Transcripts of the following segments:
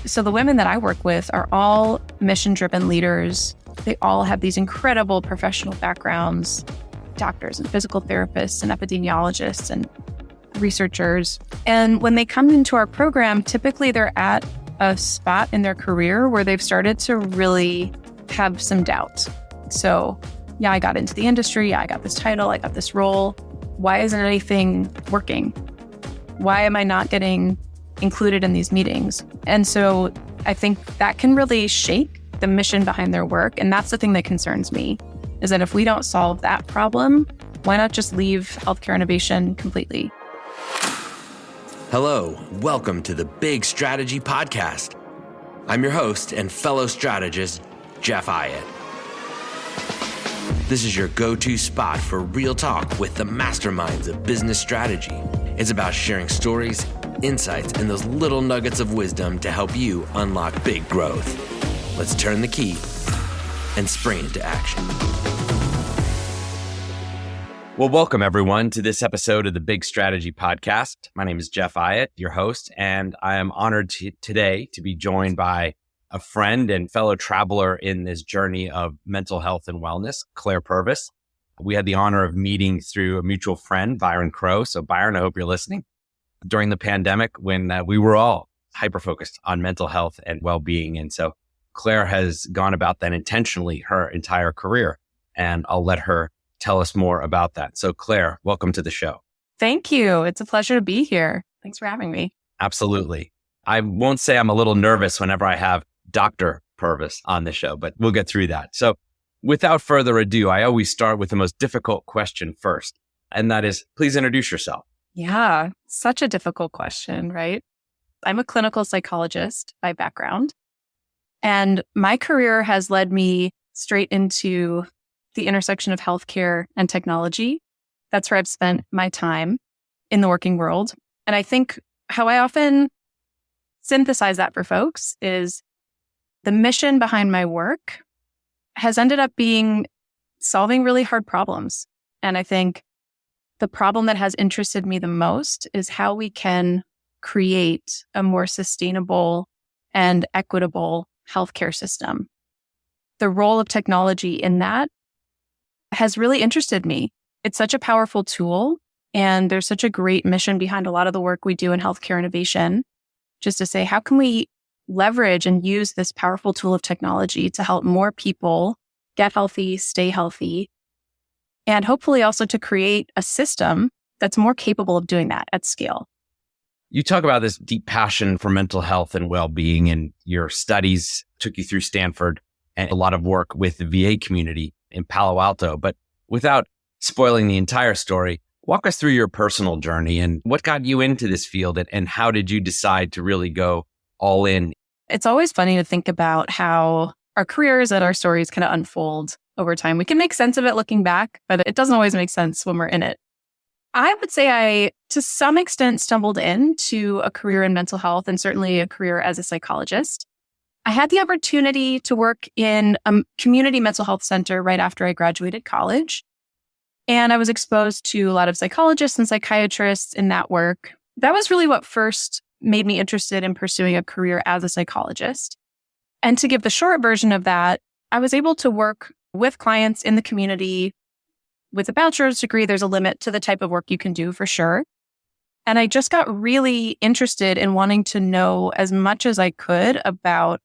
So the women that I work with are all mission-driven leaders. They all have these incredible professional backgrounds, doctors and physical therapists and epidemiologists and researchers. And when they come into our program, typically they're at a spot in their career where they've started to really have some doubt. So, yeah, I got into the industry. Yeah, I got this title. I got this role. Why isn't anything working? Why am I not getting included in these meetings? And so I think that can really shake the mission behind their work. And that's the thing that concerns me, is that if we don't solve that problem, why not just leave healthcare innovation completely? Hello, welcome to the Big Strategy Podcast. I'm your host and fellow strategist, Jeff Eyet. This is your go-to spot for real talk with the masterminds of business strategy. It's about sharing stories, insights, and those little nuggets of wisdom to help you unlock big growth. Let's turn the key and spring into action. Well, welcome everyone to this episode of the Big Strategy Podcast. My name is Jeff Eyet, your host, and I am honored today to be joined by a friend and fellow traveler in this journey of mental health and wellness, Clare Purvis. We had the honor of meeting through a mutual friend, Byron Crow. So Byron, I hope you're listening. During the pandemic, when we were all hyper-focused on mental health and well-being. And so Clare has gone about that intentionally her entire career. And I'll let her tell us more about that. So Clare, welcome to the show. Thank you. It's a pleasure to be here. Thanks for having me. Absolutely. I won't say I'm a little nervous whenever I have Dr. Purvis on the show, but we'll get through that. So without further ado, I always start with the most difficult question first. And that is, please introduce yourself. Yeah, such a difficult question, right? I'm a clinical psychologist by background, and my career has led me straight into the intersection of healthcare and technology. That's where I've spent my time in the working world. And I think how I often synthesize that for folks is the mission behind my work has ended up being solving really hard problems. And I think the problem that has interested me the most is how we can create a more sustainable and equitable healthcare system. The role of technology in that has really interested me. It's such a powerful tool, and there's such a great mission behind a lot of the work we do in healthcare innovation, just to say, how can we leverage and use this powerful tool of technology to help more people get healthy, stay healthy, and hopefully also to create a system that's more capable of doing that at scale. You talk about this deep passion for mental health and well-being, and your studies took you through Stanford and a lot of work with the VA community in Palo Alto. But without spoiling the entire story, walk us through your personal journey and what got you into this field, and how did you decide to really go all in? It's always funny to think about how our careers and our stories kind of unfold over time. We can make sense of it looking back, but it doesn't always make sense when we're in it. I would say I, to some extent, stumbled into a career in mental health and certainly a career as a psychologist. I had the opportunity to work in a community mental health center right after I graduated college. And I was exposed to a lot of psychologists and psychiatrists in that work. That was really what first made me interested in pursuing a career as a psychologist. And to give the short version of that, I was able to work with clients in the community. With a bachelor's degree, there's a limit to the type of work you can do for sure. And I just got really interested in wanting to know as much as I could about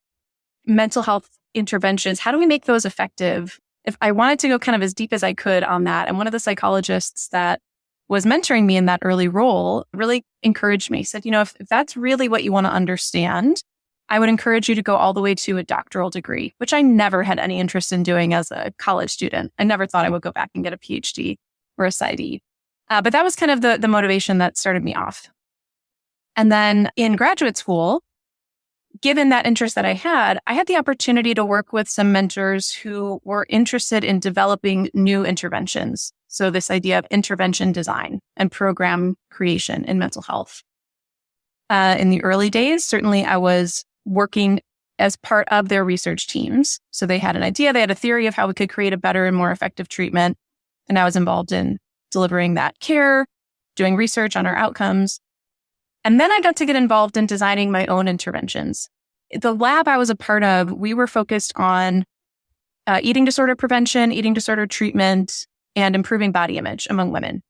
mental health interventions. How do we make those effective? If I wanted to go kind of as deep as I could on that. And one of the psychologists that was mentoring me in that early role really encouraged me, said, if that's really what you want to understand, I would encourage you to go all the way to a doctoral degree, which I never had any interest in doing as a college student. I never thought I would go back and get a PhD or a PsyD. But that was kind of the motivation that started me off. And then in graduate school, given that interest that I had the opportunity to work with some mentors who were interested in developing new interventions. So this idea of intervention design and program creation in mental health. In the early days, certainly I was working as part of their research teams. So they had an idea, they had a theory of how we could create a better and more effective treatment. And I was involved in delivering that care, doing research on our outcomes. And then I got to get involved in designing my own interventions. the lab I was a part of, we were focused on eating disorder prevention, eating disorder treatment, and improving body image among women.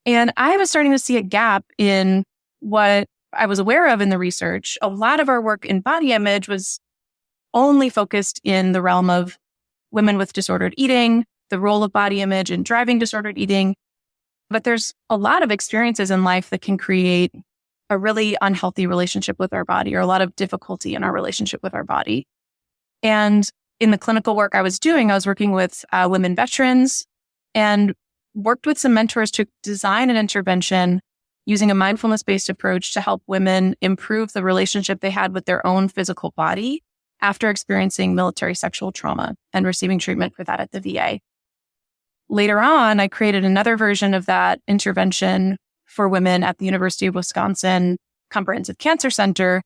And I was starting to see a gap in what I was aware of in the research. A lot of our work in body image was only focused in the realm of women with disordered eating, the role of body image in driving disordered eating. But there's a lot of experiences in life that can create a really unhealthy relationship with our body, or a lot of difficulty in our relationship with our body. And in the clinical work I was doing, I was working with women veterans and worked with some mentors to design an intervention using a mindfulness-based approach to help women improve the relationship they had with their own physical body after experiencing military sexual trauma and receiving treatment for that at the VA. Later on, I created another version of that intervention for women at the University of Wisconsin Comprehensive Cancer Center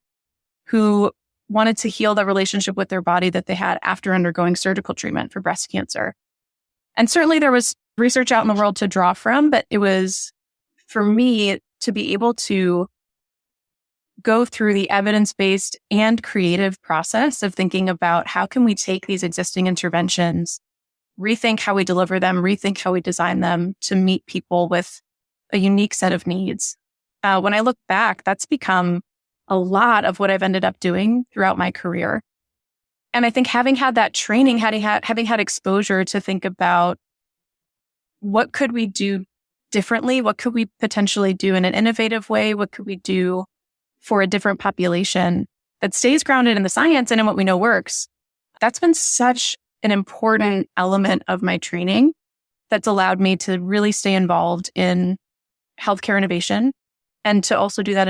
who wanted to heal the relationship with their body that they had after undergoing surgical treatment for breast cancer. And certainly there was research out in the world to draw from, but it was, for me, to be able to go through the evidence-based and creative process of thinking about how can we take these existing interventions, rethink how we deliver them, rethink how we design them to meet people with a unique set of needs. When I look back, that's become a lot of what I've ended up doing throughout my career. And I think having had that training, having had exposure to think about what could we do differently, what could we potentially do in an innovative way, what could we do for a different population that stays grounded in the science and in what we know works, that's been such an important element of my training that's allowed me to really stay involved in healthcare innovation and to also do that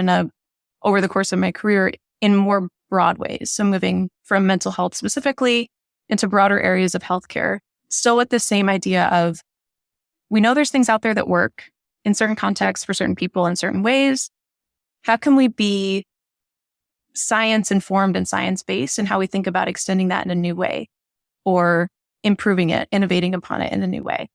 over the course of my career in more broad ways. So moving from mental health specifically into broader areas of healthcare, still with the same idea of we know there's things out there that work in certain contexts for certain people in certain ways. How can we be science-informed and science-based in how we think about extending that in a new way or improving it, innovating upon it in a new way?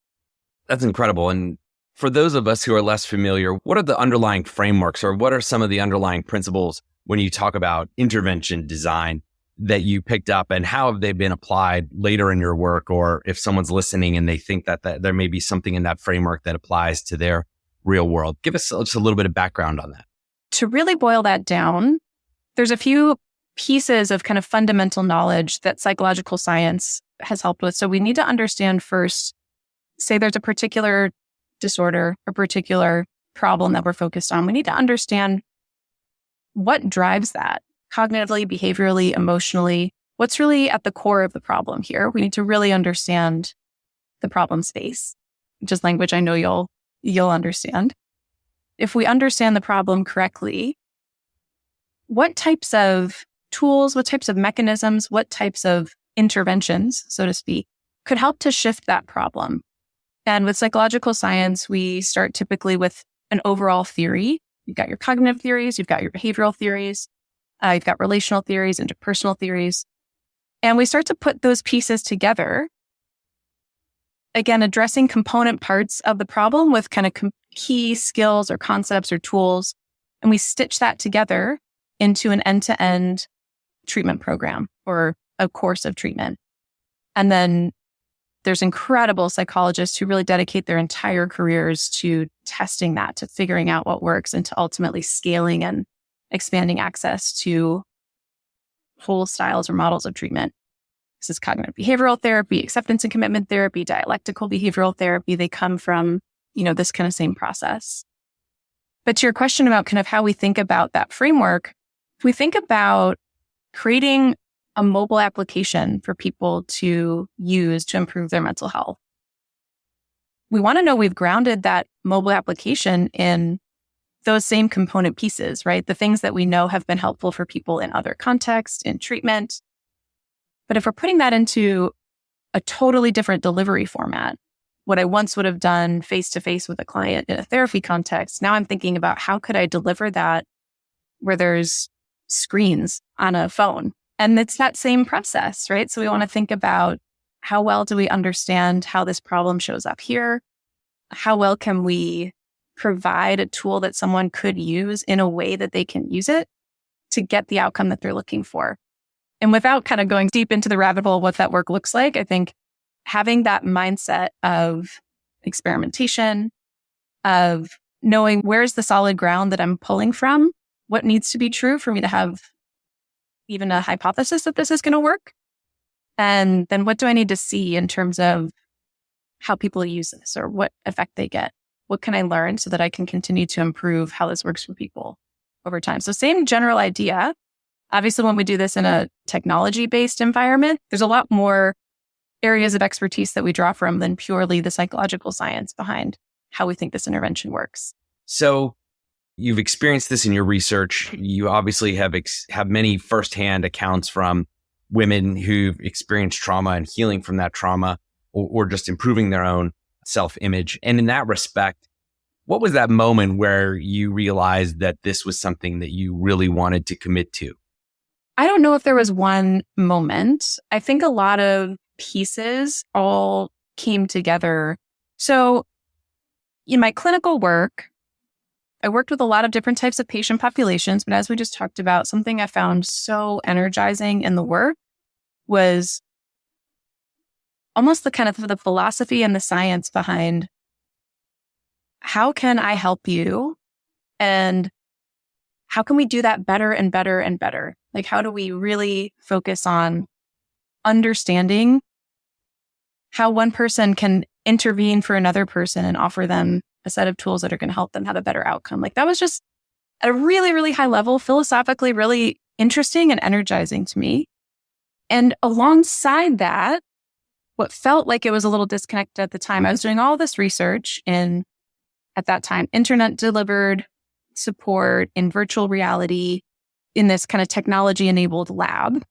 That's incredible. And for those of us who are less familiar, what are the underlying frameworks, or what are some of the underlying principles when you talk about intervention design that you picked up, and how have they been applied later in your work? Or if someone's listening and they think that there may be something in that framework that applies to their real world, give us just a little bit of background on that. To really boil that down, there's a few pieces of kind of fundamental knowledge that psychological science has helped with. So we need to understand first, say there's a particular disorder, a particular problem that we're focused on. We need to understand what drives that cognitively, behaviorally, emotionally. What's really at the core of the problem here? We need to really understand the problem space, which is language I know you'll understand. If we understand the problem correctly, what types of tools, what types of mechanisms, what types of interventions, so to speak, could help to shift that problem? And with psychological science, we start typically with an overall theory. You've got your cognitive theories, you've got your behavioral theories, you've got relational theories, interpersonal theories. And we start to put those pieces together, again, addressing component parts of the problem with kind of key skills or concepts or tools. And we stitch that together into an end-to-end treatment program or a course of treatment. And then there's incredible psychologists who really dedicate their entire careers to testing that, to figuring out what works, and to ultimately scaling and expanding access to whole styles or models of treatment. This is cognitive behavioral therapy, acceptance and commitment therapy, dialectical behavioral therapy. They come from, this kind of same process. But to your question about kind of how we think about that framework, if we think about creating a mobile application for people to use to improve their mental health, we want to know we've grounded that mobile application in those same component pieces, right? The things that we know have been helpful for people in other contexts, in treatment. But if we're putting that into a totally different delivery format, what I once would have done face-to-face with a client in a therapy context, now I'm thinking about how could I deliver that where there's screens on a phone? And it's that same process, right? So we want to think about how well do we understand how this problem shows up here? How well can we provide a tool that someone could use in a way that they can use it to get the outcome that they're looking for. And without kind of going deep into the rabbit hole of what that work looks like, I think having that mindset of experimentation, of knowing where's the solid ground that I'm pulling from, what needs to be true for me to have even a hypothesis that this is going to work, and then what do I need to see in terms of how people use this or what effect they get? What can I learn so that I can continue to improve how this works for people over time? So same general idea. Obviously, when we do this in a technology-based environment, there's a lot more areas of expertise that we draw from than purely the psychological science behind how we think this intervention works. So you've experienced this in your research. You obviously have many firsthand accounts from women who've experienced trauma and healing from that trauma or just improving their own self-image. And in that respect, what was that moment where you realized that this was something that you really wanted to commit to? I don't know if there was one moment. I think a lot of pieces all came together. So in my clinical work, I worked with a lot of different types of patient populations, but as we just talked about, something I found so energizing in the work was almost the kind of the philosophy and the science behind how can I help you and how can we do that better and better and better? Like, how do we really focus on understanding how one person can intervene for another person and offer them a set of tools that are going to help them have a better outcome? Like, that was just at a really, really high level, philosophically, really interesting and energizing to me. And alongside that, what felt like it was a little disconnected at the time, I was doing all this research in, at that time, internet delivered support in virtual reality in this kind of technology enabled lab.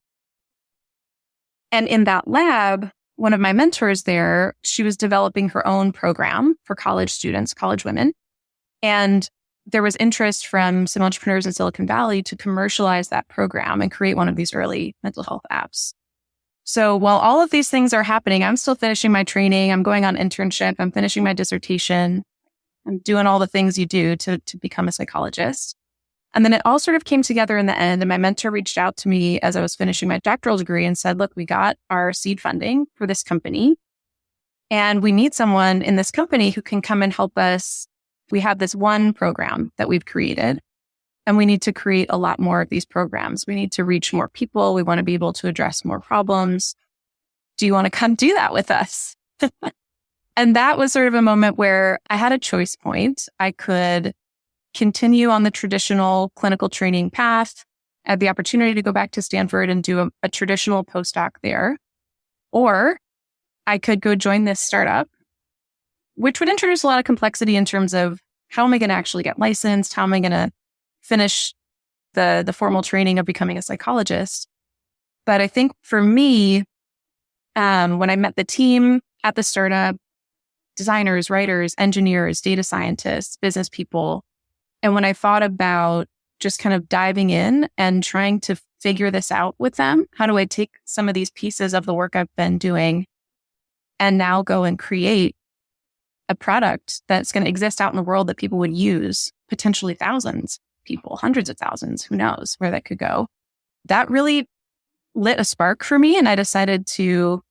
And in that lab, one of my mentors there, she was developing her own program for college students, college women. And there was interest from some entrepreneurs in Silicon Valley to commercialize that program and create one of these early mental health apps. So while all of these things are happening, I'm still finishing my training. I'm going on internship. I'm finishing my dissertation. I'm doing all the things you do to become a psychologist. And then it all sort of came together in the end. And my mentor reached out to me as I was finishing my doctoral degree and said, look, we got our seed funding for this company. And we need someone in this company who can come and help us. We have this one program that we've created, and we need to create a lot more of these programs. We need to reach more people. We want to be able to address more problems. Do you want to come do that with us? And that was sort of a moment where I had a choice point. I could continue on the traditional clinical training path. I had the opportunity to go back to Stanford and do a traditional postdoc there. Or I could go join this startup, which would introduce a lot of complexity in terms of how am I going to actually get licensed? How am I going to finish the formal training of becoming a psychologist? But I think for me, when I met the team at the startup, designers, writers, engineers, data scientists, business people, and when I thought about just kind of diving in and trying to figure this out with them, how do I take some of these pieces of the work I've been doing and now go and create a product that's going to exist out in the world that people would use, potentially thousands of people, hundreds of thousands, who knows where that could go. That really lit a spark for me. And I decided to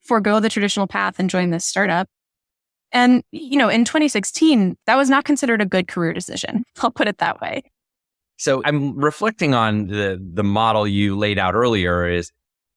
forego the traditional path and join this startup. And, in 2016, that was not considered a good career decision. I'll put it that way. So I'm reflecting on the model you laid out earlier is,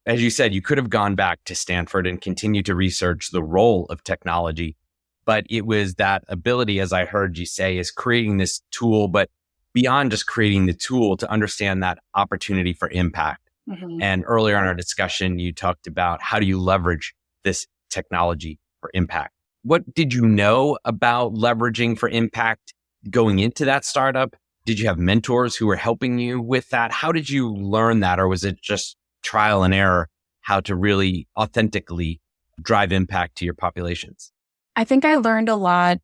as you said, you could have gone back to Stanford and continued to research the role of technology, but it was that ability, as I heard you say, is creating this tool, but beyond just creating the tool, to understand that opportunity for impact. Mm-hmm. And earlier in our discussion, you talked about how do you leverage this technology for impact. What did you know about leveraging for impact going into that startup? Did you have mentors who were helping you with that? How did you learn that? Or was it just trial and error, how to really authentically drive impact to your populations? I think I learned a lot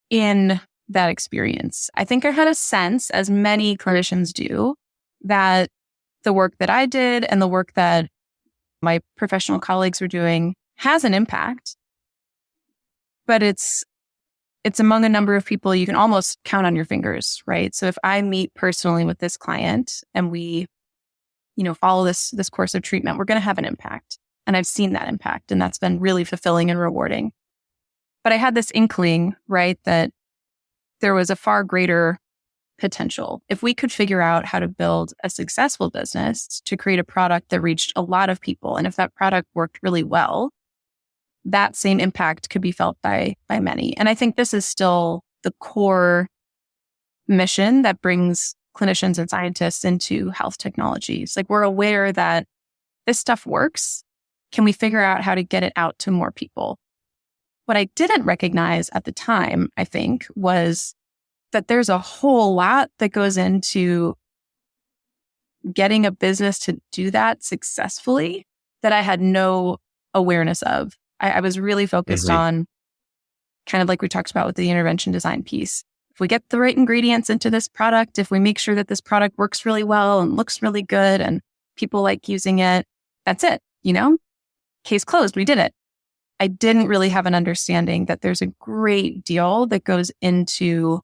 in that experience. I think I had a sense, as many clinicians do, that the work that I did and the work that my professional colleagues were doing has an impact, but it's it's among a number of people you can almost count on your fingers, right? So if I meet personally with this client and we, follow this course of treatment, we're going to have an impact. And I've seen that impact, and that's been really fulfilling and rewarding. But I had this inkling, right, that there was a far greater potential. If we could figure out how to build a successful business to create a product that reached a lot of people, and if that product worked really well, that same impact could be felt by many. And I think this is still the core mission that brings clinicians and scientists into health technologies. Like, we're aware that this stuff works. Can we figure out how to get it out to more people? What I didn't recognize at the time, I think, was that there's a whole lot that goes into getting a business to do that successfully that I had no awareness of. I was really focused on kind of like we talked about with the intervention design piece. If we get the right ingredients into this product, if we make sure that this product works really well and looks really good and people like using it, that's it, Case closed, we did it. I didn't really have an understanding that there's a great deal that goes into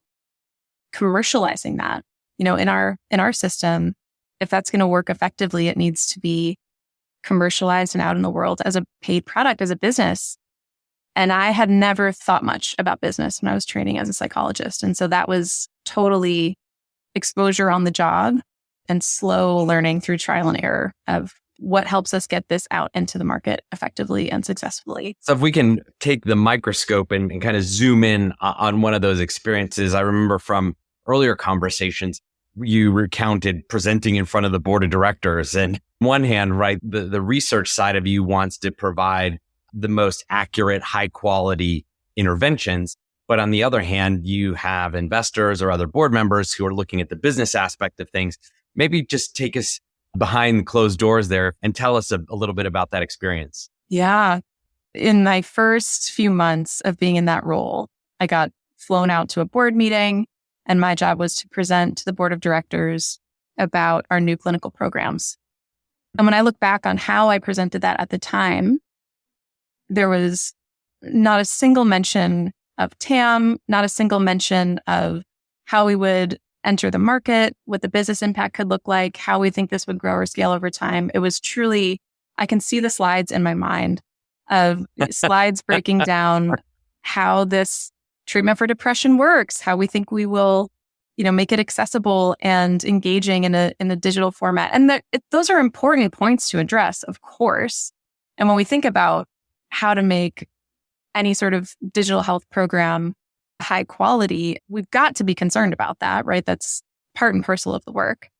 commercializing that. In our system, if that's going to work effectively, it needs to be commercialized and out in the world as a paid product, as a business. And I had never thought much about business when I was training as a psychologist. And so that was totally exposure on the job and slow learning through trial and error of what helps us get this out into the market effectively and successfully. So if we can take the microscope and kind of zoom in on one of those experiences, I remember from earlier conversations, you recounted presenting in front of the board of directors. And on one hand, right, the research side of you wants to provide the most accurate, high quality interventions. But on the other hand, you have investors or other board members who are looking at the business aspect of things. Maybe just take us behind closed doors there and tell us a little bit about that experience. Yeah. In my first few months of being in that role, I got flown out to a board meeting, and my job was to present to the board of directors about our new clinical programs. And when I look back on how I presented that at the time, there was not a single mention of TAM, not a single mention of how we would enter the market, what the business impact could look like, how we think this would grow or scale over time. It was truly, I can see the slides in my mind of slides breaking down how this treatment for depression works, how we think we will, make it accessible and engaging in a digital format. And those are important points to address, of course. And when we think about how to make any sort of digital health program high quality, we've got to be concerned about that, right? That's part and parcel of the work.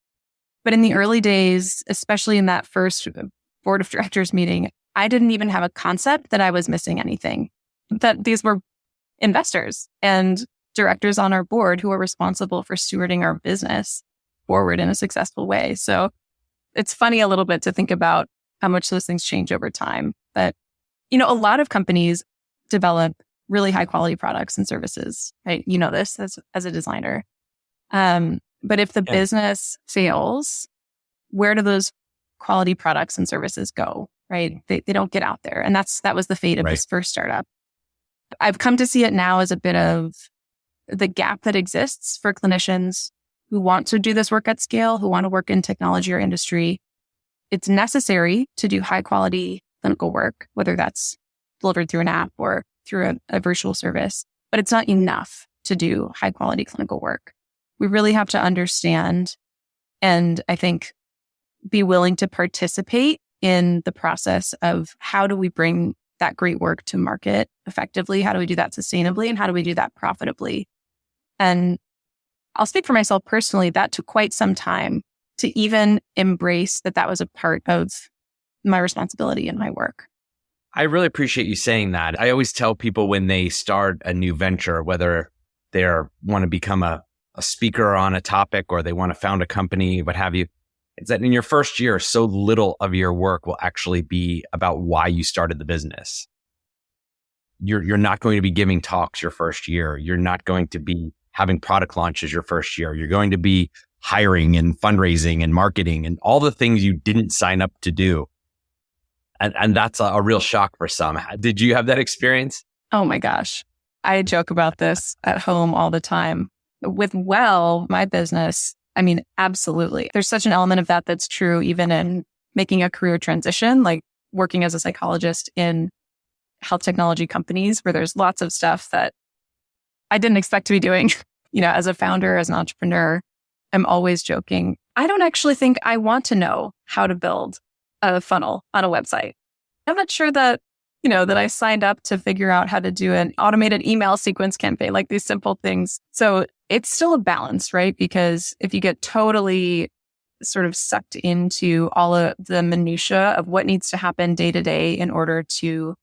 But in the early days, especially in that first board of directors meeting, I didn't even have a concept that I was missing anything, that these were investors and directors on our board who are responsible for stewarding our business forward in a successful way. So it's funny a little bit to think about how much those things change over time. But, a lot of companies develop really high quality products and services, right? You know this as a designer. But if the business fails, where do those quality products and services go, right? They don't get out there. And that was the fate of this first startup. I've come to see it now as a bit of the gap that exists for clinicians who want to do this work at scale, who want to work in technology or industry. It's necessary to do high quality clinical work, whether that's delivered through an app or through a virtual service, but it's not enough to do high quality clinical work. We really have to understand and I think be willing to participate in the process of how do we bring that great work to market effectively? How do we do that sustainably? And how do we do that profitably? And I'll speak for myself personally, that took quite some time to even embrace that was a part of my responsibility in my work. I really appreciate you saying that. I always tell people when they start a new venture, whether they want to become a speaker on a topic or they want to found a company, what have you, is that in your first year, so little of your work will actually be about why you started the business. You're not going to be giving talks your first year. You're not going to be having product launches your first year. You're going to be hiring and fundraising and marketing and all the things you didn't sign up to do. And that's a real shock for some. Did you have that experience? Oh my gosh. I joke about this at home all the time. With my business, I mean, absolutely. There's such an element of that that's true even in making a career transition, like working as a psychologist in health technology companies where there's lots of stuff that I didn't expect to be doing. As a founder, as an entrepreneur, I'm always joking. I don't actually think I want to know how to build a funnel on a website. I'm not sure that, that I signed up to figure out how to do an automated email sequence campaign, like these simple things. So it's still a balance, right? Because if you get totally sort of sucked into all of the minutia of what needs to happen day to day in order to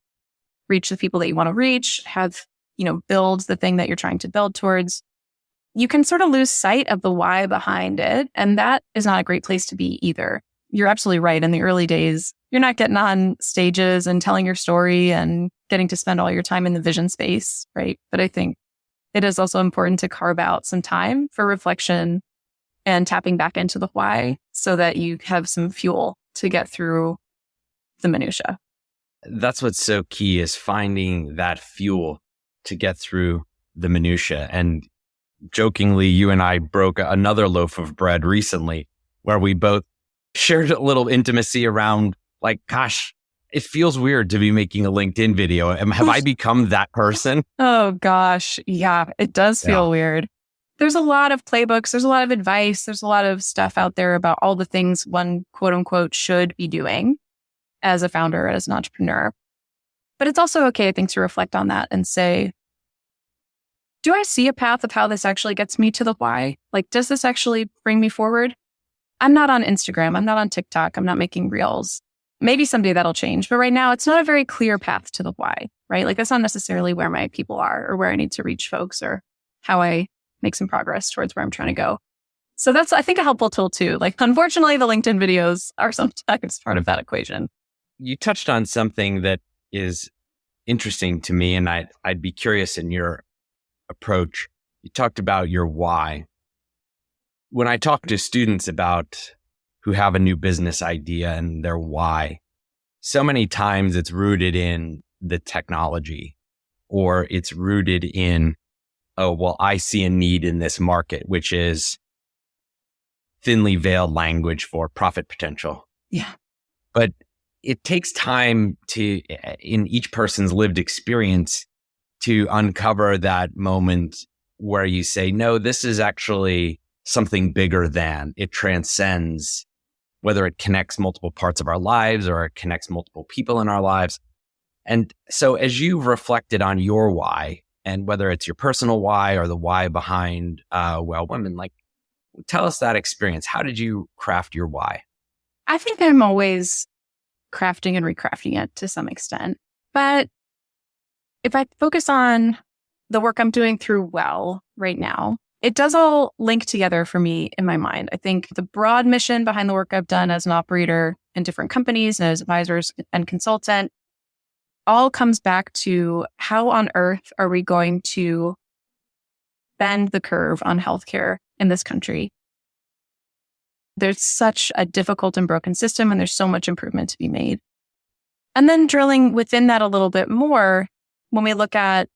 reach the people that you want to reach, build the thing that you're trying to build towards, you can sort of lose sight of the why behind it. And that is not a great place to be either. You're absolutely right. In the early days, you're not getting on stages and telling your story and getting to spend all your time in the vision space, right? But I think it is also important to carve out some time for reflection and tapping back into the why so that you have some fuel to get through the minutia. That's what's so key, is finding that fuel to get through the minutia. And jokingly, you and I broke another loaf of bread recently where we both shared a little intimacy around, like, gosh, it feels weird to be making a LinkedIn video. Have I become that person? Oh, gosh. Yeah, it does feel weird. There's a lot of playbooks. There's a lot of advice. There's a lot of stuff out there about all the things one, quote unquote, should be doing as a founder, as an entrepreneur. But it's also okay, I think, to reflect on that and say, do I see a path of how this actually gets me to the why? Like, does this actually bring me forward? I'm not on Instagram. I'm not on TikTok. I'm not making reels. Maybe someday that'll change. But right now, it's not a very clear path to the why, right? Like, that's not necessarily where my people are or where I need to reach folks or how I make some progress towards where I'm trying to go. So that's, I think, a helpful tool too. Like, unfortunately, the LinkedIn videos are sometimes part of that equation. You touched on something that is interesting to me, and I'd be curious in your approach. You talked about your why. When I talk to students about who have a new business idea and their why, so many times it's rooted in the technology, or it's rooted in, oh, well, I see a need in this market, which is thinly veiled language for profit potential. Yeah. But it takes time in each person's lived experience to uncover that moment where you say, no, this is actually something bigger than. It transcends, whether it connects multiple parts of our lives or it connects multiple people in our lives. And so as you've reflected on your why, and whether it's your personal why or the why behind Well Women, like, tell us that experience. How did you craft your why? I think I'm always crafting and recrafting it to some extent. But if I focus on the work I'm doing through Well right now, it does all link together for me in my mind. I think the broad mission behind the work I've done as an operator in different companies and as advisors and consultant all comes back to how on earth are we going to bend the curve on healthcare in this country? There's such a difficult and broken system, and there's so much improvement to be made. And then drilling within that a little bit more, when we look at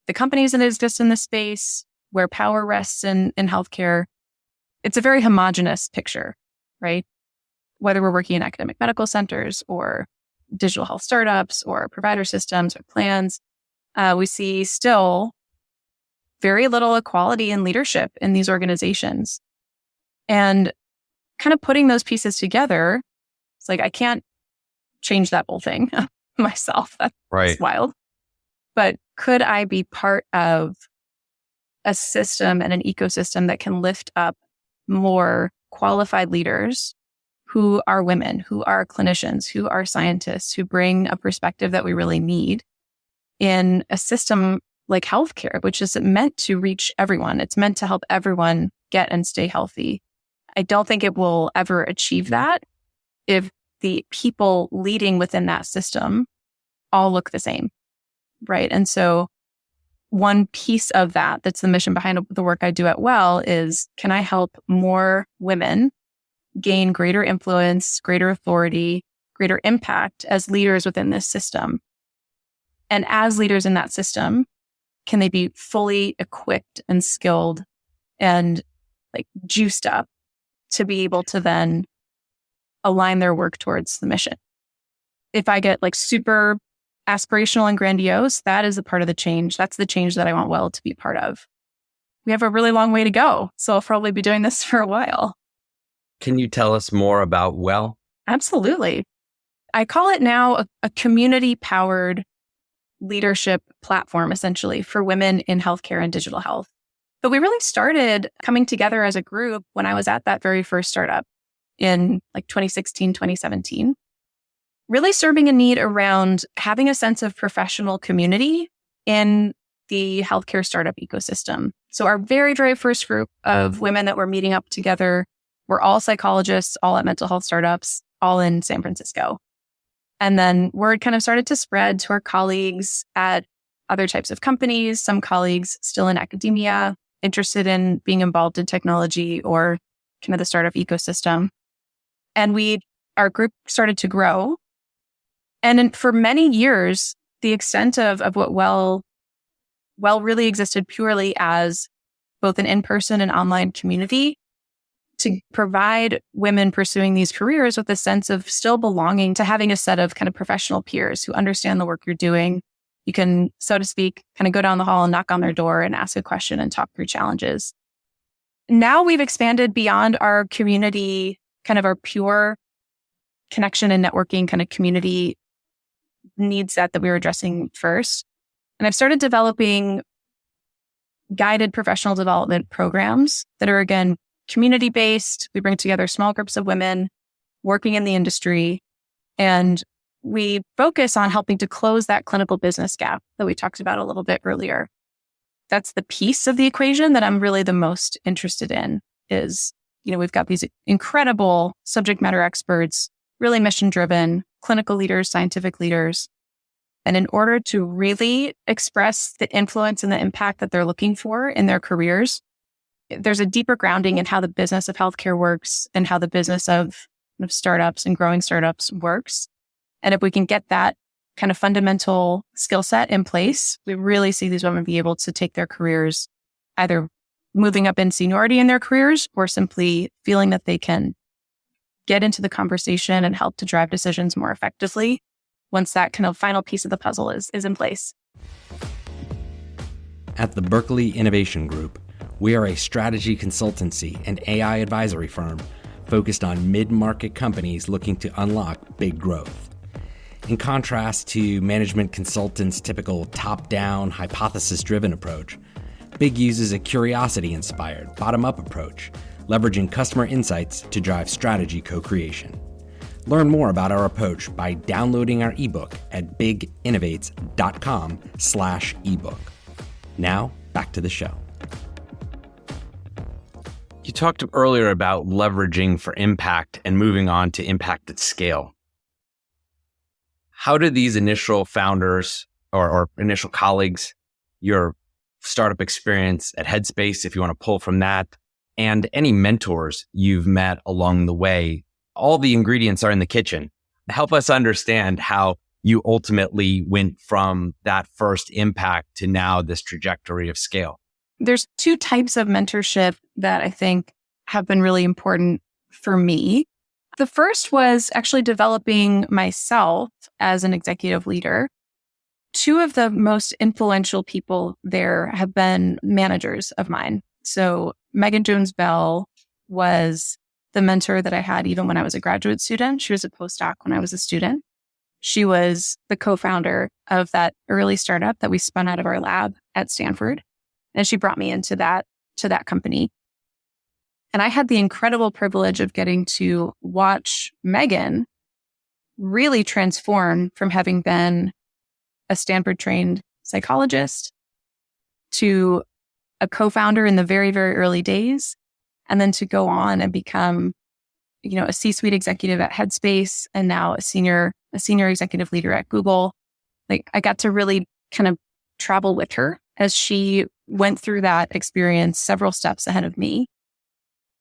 the companies that exist in this space, where power rests in healthcare, it's a very homogenous picture, right? Whether we're working in academic medical centers or digital health startups or provider systems or plans, we see still very little equality in leadership in these organizations. And kind of putting those pieces together, it's like, I can't change that whole thing myself. That's right. Wild. But could I be part of a system and an ecosystem that can lift up more qualified leaders who are women, who are clinicians, who are scientists, who bring a perspective that we really need in a system like healthcare, which is meant to reach everyone. It's meant to help everyone get and stay healthy. I don't think it will ever achieve that if the people leading within that system all look the same, right? And so one piece of that's the mission behind the work I do at Well is, can I help more women gain greater influence, greater authority, greater impact as leaders within this system? And as leaders in that system, can they be fully equipped and skilled and like juiced up to be able to then align their work towards the mission. If I get like super aspirational and grandiose, that is a part of the change. That's the change that I want Well to be part of. We have a really long way to go, so I'll probably be doing this for a while. Can you tell us more about Well? Absolutely. I call it now a community-powered leadership platform, essentially, for women in healthcare and digital health. But we really started coming together as a group when I was at that very first startup in like 2016, 2017, really serving a need around having a sense of professional community in the healthcare startup ecosystem. So our very, very first group of women that were meeting up together were all psychologists, all at mental health startups, all in San Francisco. And then word kind of started to spread to our colleagues at other types of companies, some colleagues still in academia, interested in being involved in technology or kind of the startup ecosystem. And our group started to grow. And for many years, the extent of what Well really existed purely as both an in-person and online community to provide women pursuing these careers with a sense of still belonging to having a set of kind of professional peers who understand the work you're doing. You can, so to speak, kind of go down the hall and knock on their door and ask a question and talk through challenges. Now we've expanded beyond our community, kind of our pure connection and networking kind of community needs that we were addressing first. And I've started developing guided professional development programs that are, again, community-based. We bring together small groups of women working in the industry, and we focus on helping to close that clinical business gap that we talked about a little bit earlier. That's the piece of the equation that I'm really the most interested in is, we've got these incredible subject matter experts, really mission-driven, clinical leaders, scientific leaders. And in order to really express the influence and the impact that they're looking for in their careers, there's a deeper grounding in how the business of healthcare works and how the business of startups and growing startups works. And if we can get that kind of fundamental skill set in place, we really see these women be able to take their careers, either moving up in seniority in their careers or simply feeling that they can get into the conversation and help to drive decisions more effectively once that kind of final piece of the puzzle is in place. At the Berkeley Innovation Group, we are a strategy consultancy and AI advisory firm focused on mid-market companies looking to unlock big growth. In contrast to management consultants' typical top-down, hypothesis-driven approach, Big uses a curiosity-inspired, bottom-up approach, leveraging customer insights to drive strategy co-creation. Learn more about our approach by downloading our ebook at biginnovates.com/ebook. Now, back to the show. You talked earlier about leveraging for impact and moving on to impact at scale. How did these initial founders or initial colleagues, your startup experience at Headspace, if you want to pull from that, and any mentors you've met along the way, all the ingredients are in the kitchen. Help us understand how you ultimately went from that first impact to now this trajectory of scale. There's two types of mentorship that I think have been really important for me. The first was actually developing myself as an executive leader. Two of the most influential people there have been managers of mine. So Megan Jones-Bell was the mentor that I had even when I was a graduate student. She was a postdoc when I was a student. She was the co-founder of that early startup that we spun out of our lab at Stanford. And she brought me into that company. And I had the incredible privilege of getting to watch Megan really transform from having been a Stanford-trained psychologist to a co-founder in the very, very early days, and then to go on and become, a C-suite executive at Headspace, and now a senior executive leader at Google. Like, I got to really kind of travel with her as she went through that experience several steps ahead of me.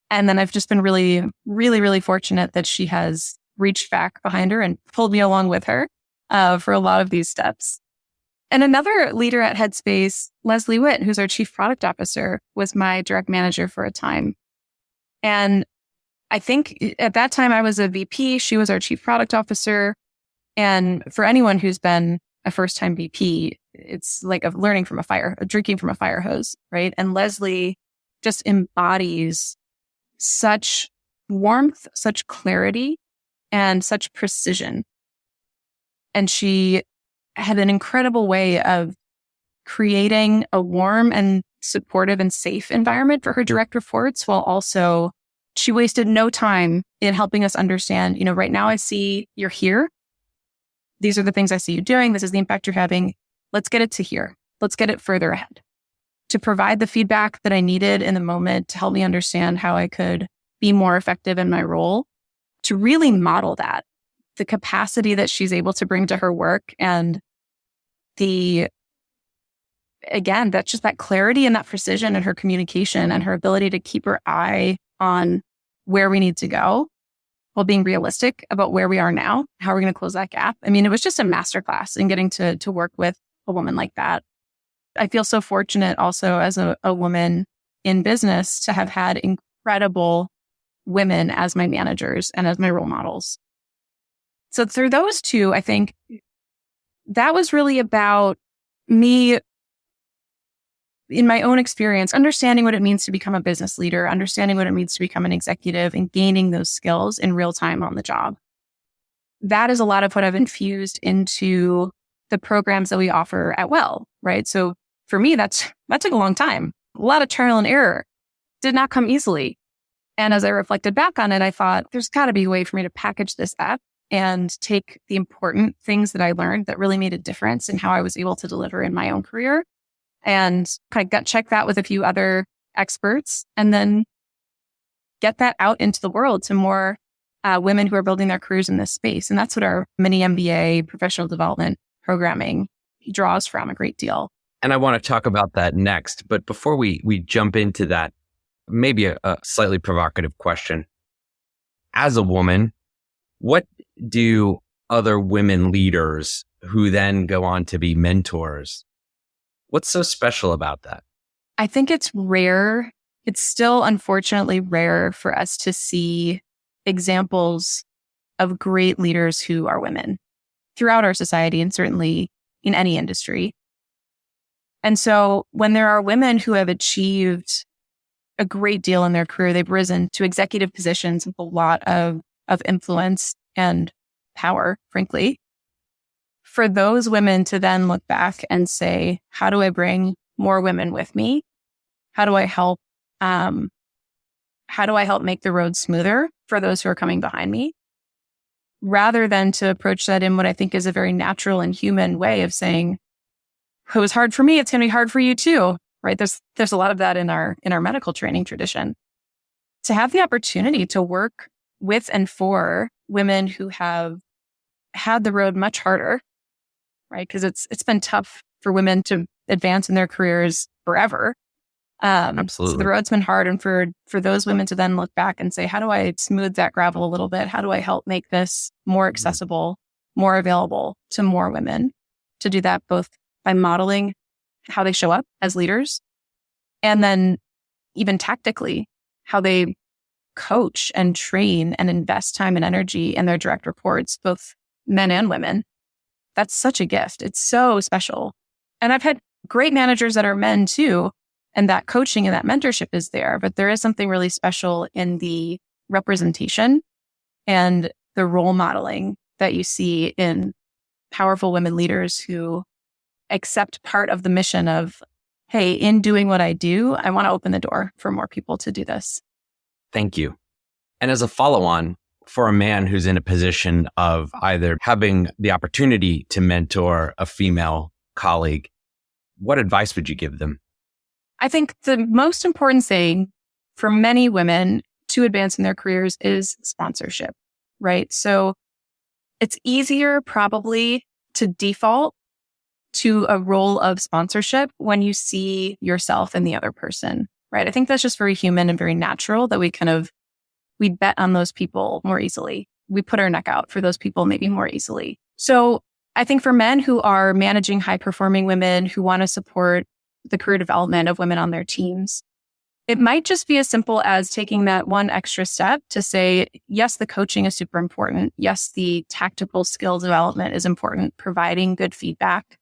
And then I've just been really, really, really fortunate that she has reached back behind her and pulled me along with her for a lot of these steps. And another leader at Headspace, Leslie Witt, who's our chief product officer, was my direct manager for a time. And I think at that time I was a VP. She was our chief product officer. And for anyone who's been a first-time VP, it's like drinking from a fire hose, right? And Leslie just embodies such warmth, such clarity, and such precision. And she had an incredible way of creating a warm and supportive and safe environment for her direct reports, while also she wasted no time in helping us understand, right now I see you're here. These are the things I see you doing. This is the impact you're having. Let's get it to here. Let's get it further ahead. To provide the feedback that I needed in the moment to help me understand how I could be more effective in my role, to really model that, the capacity that she's able to bring to her work, and that's just that clarity and that precision in her communication and her ability to keep her eye on where we need to go while being realistic about where we are now, how we're going to close that gap. I mean, it was just a masterclass in getting to work with a woman like that. I feel so fortunate also as a woman in business to have had incredible women as my managers and as my role models. So through those two, I think that was really about me, in my own experience, understanding what it means to become a business leader, understanding what it means to become an executive, and gaining those skills in real time on the job. That is a lot of what I've infused into the programs that we offer at Well, right? So for me, that took a long time, a lot of trial and error, did not come easily. And as I reflected back on it, I thought there's got to be a way for me to package this up and take the important things that I learned that really made a difference in how I was able to deliver in my own career, and kind of gut check that with a few other experts, and then get that out into the world to more women who are building their careers in this space. And that's what our mini MBA professional development programming draws from a great deal. And I want to talk about that next. But before we jump into that, maybe a slightly provocative question. As a woman, what do other women leaders who then go on to be mentors, what's so special about that? I think it's rare. It's still unfortunately rare for us to see examples of great leaders who are women throughout our society, and certainly in any industry. And so when there are women who have achieved a great deal in their career, they've risen to executive positions with a lot of influence and power, frankly, for those women to then look back and say, how do I bring more women with me? How do I help make the road smoother for those who are coming behind me? Rather than to approach that in what I think is a very natural and human way of saying, it was hard for me, it's going to be hard for you too, right? There's a lot of that in our medical training tradition. To have the opportunity to work with and for women who have had the road much harder, right? Because it's been tough for women to advance in their careers forever. Absolutely. So the road's been hard. And for those women to then look back and say, how do I smooth that gravel a little bit? How do I help make this more accessible, more available to more women? To do that both by modeling how they show up as leaders, and then even tactically, how they coach and train and invest time and energy in their direct reports, both men and women. That's such a gift. It's so special. And I've had great managers that are men too, and that coaching and that mentorship is there, but there is something really special in the representation and the role modeling that you see in powerful women leaders who accept part of the mission of, hey, in doing what I do, I want to open the door for more people to do this. Thank you. And as a follow-on, for a man who's in a position of either having the opportunity to mentor a female colleague, what advice would you give them? I think the most important thing for many women to advance in their careers is sponsorship, right? So it's easier probably to default to a role of sponsorship when you see yourself and the other person, right? I think that's just very human and very natural that we bet on those people more easily. We put our neck out for those people maybe more easily. So I think for men who are managing high-performing women who want to support the career development of women on their teams, it might just be as simple as taking that one extra step to say, yes, the coaching is super important. Yes, the tactical skill development is important, providing good feedback,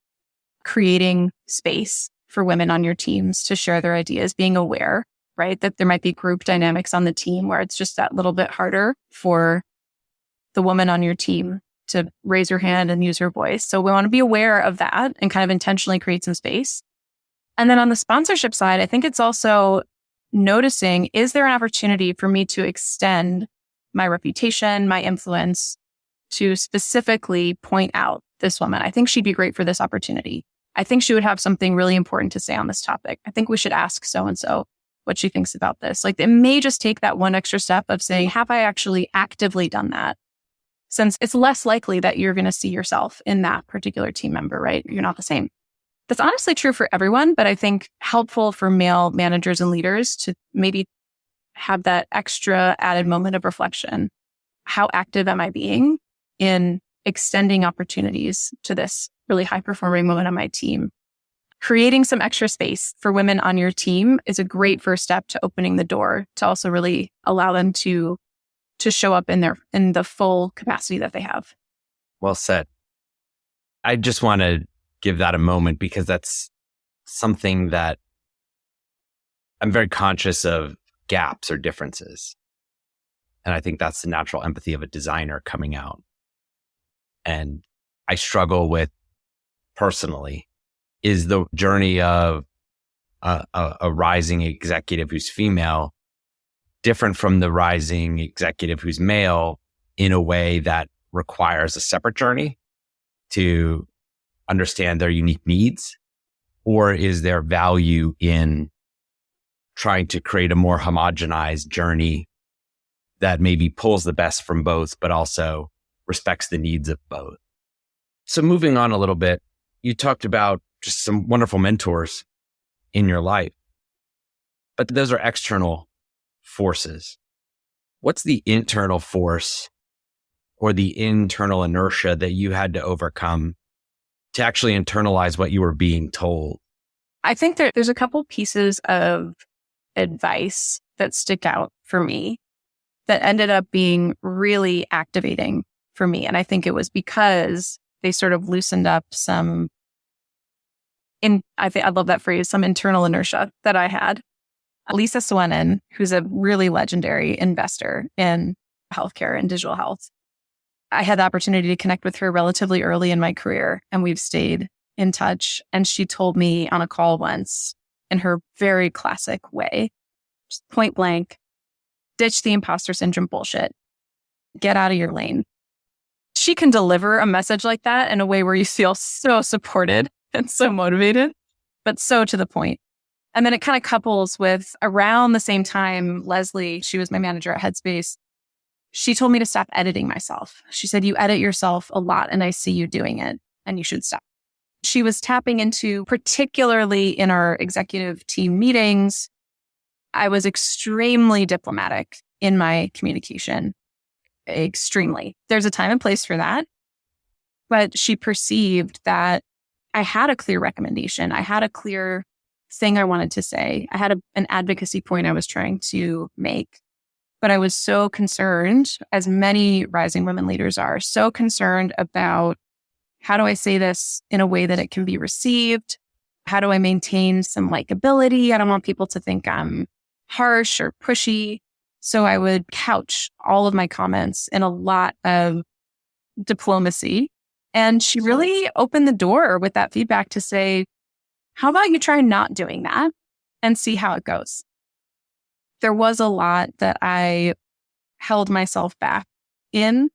creating space for women on your teams to share their ideas, being aware, right, that there might be group dynamics on the team where it's just that little bit harder for the woman on your team to raise her hand and use her voice. So we want to be aware of that and kind of intentionally create some space. And then on the sponsorship side, I think it's also noticing, is there an opportunity for me to extend my reputation, my influence, to specifically point out this woman? I think she'd be great for this opportunity. I think she would have something really important to say on this topic. I think we should ask so-and-so what she thinks about this. Like, it may just take that one extra step of saying, have I actually actively done that? Since it's less likely that you're going to see yourself in that particular team member, right? You're not the same. That's honestly true for everyone, but I think helpful for male managers and leaders to maybe have that extra added moment of reflection. How active am I being in extending opportunities to this really high-performing woman on my team? Creating some extra space for women on your team is a great first step to opening the door to also really allow them to show up in the full capacity that they have. Well said. I just want to give that a moment because that's something that I'm very conscious of, gaps or differences. And I think that's the natural empathy of a designer coming out. And I struggle with personally is the journey of a rising executive who's female different from the rising executive who's male in a way that requires a separate journey to understand their unique needs? Or is there value in trying to create a more homogenized journey that maybe pulls the best from both, but also respects the needs of both? So moving on a little bit, you talked about just some wonderful mentors in your life, but those are external forces. What's the internal force or the internal inertia that you had to overcome to actually internalize what you were being told? I think there's a couple pieces of advice that stick out for me that ended up being really activating for me. And I think it was because they sort of loosened up I love that phrase, some internal inertia that I had. Lisa Swennen, who's a really legendary investor in healthcare and digital health. I had the opportunity to connect with her relatively early in my career, and we've stayed in touch. And she told me on a call once, in her very classic way, just point blank, ditch the imposter syndrome bullshit. Get out of your lane. She can deliver a message like that in a way where you feel so supported and so motivated, but so to the point. And then it kind of couples with around the same time, Leslie, she was my manager at Headspace. She told me to stop editing myself. She said, you edit yourself a lot and I see you doing it and you should stop. She was tapping into, particularly in our executive team meetings, I was extremely diplomatic in my communication. Extremely. There's a time and place for that. But she perceived that I had a clear recommendation. I had a clear thing I wanted to say. I had an advocacy point I was trying to make. But I was so concerned, as many rising women leaders are, so concerned about how do I say this in a way that it can be received? How do I maintain some likability? I don't want people to think I'm harsh or pushy. So I would couch all of my comments in a lot of diplomacy. And she really opened the door with that feedback to say, how about you try not doing that and see how it goes? There was a lot that I held myself back in